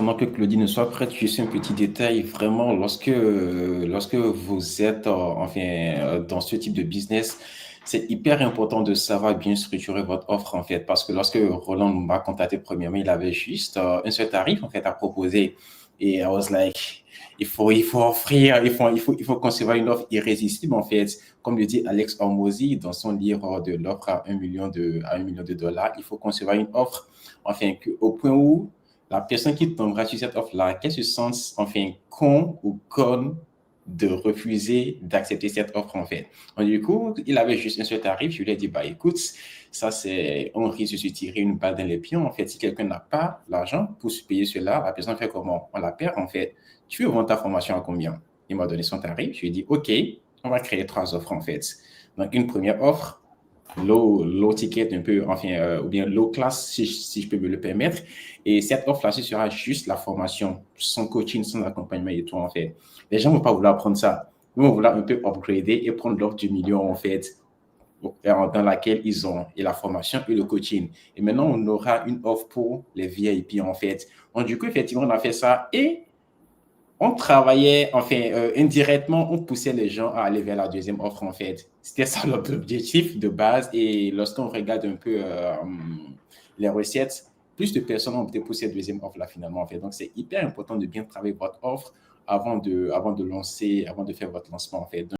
Pendant que Claudine soit prête, juste un petit détail. Vraiment, lorsque vous êtes dans ce type de business, c'est hyper important de savoir bien structurer votre offre en fait. Parce que lorsque Roland m'a contacté premièrement, il avait juste un seul tarif en fait à proposer. Et I was like, il faut offrir, il faut concevoir une offre irrésistible en fait. Comme le dit Alex Hormozy dans son livre de l'offre à à 1 million de dollars, il faut concevoir une offre au point où la personne qui tombera sur cette offre-là, qu'elle se sente con ou conne de refuser d'accepter cette offre en fait. Donc, du coup, il avait juste un seul tarif. Je lui ai dit, bah écoute, ça c'est, on risque de se tirer une balle dans les pieds en fait. Si quelqu'un n'a pas l'argent pour se payer cela, la personne fait comment? On la perd en fait. Tu veux vendre ta formation à combien? Il m'a donné son tarif. Je lui ai dit, ok, on va créer 3 offres en fait. Donc, une première offre, low ticket un peu, ou bien low class, si je peux me le permettre. Et cette offre-là, ce sera juste la formation, sans coaching, sans accompagnement et tout, en fait. Les gens ne vont pas vouloir prendre ça. Ils vont vouloir un peu upgrader et prendre l'offre du million, en fait, dans laquelle ils ont et la formation et le coaching. Et maintenant, on aura une offre pour les VIP, en fait. Donc, du coup, effectivement, on a fait ça et on travaillait, indirectement, on poussait les gens à aller vers la deuxième offre, en fait. C'était ça l'objectif de base. Et lorsqu'on regarde un peu les recettes, plus de personnes ont opté pour cette deuxième offre-là, finalement, en fait. Donc, c'est hyper important de bien travailler votre offre avant de lancer, avant de faire votre lancement, en fait. Donc,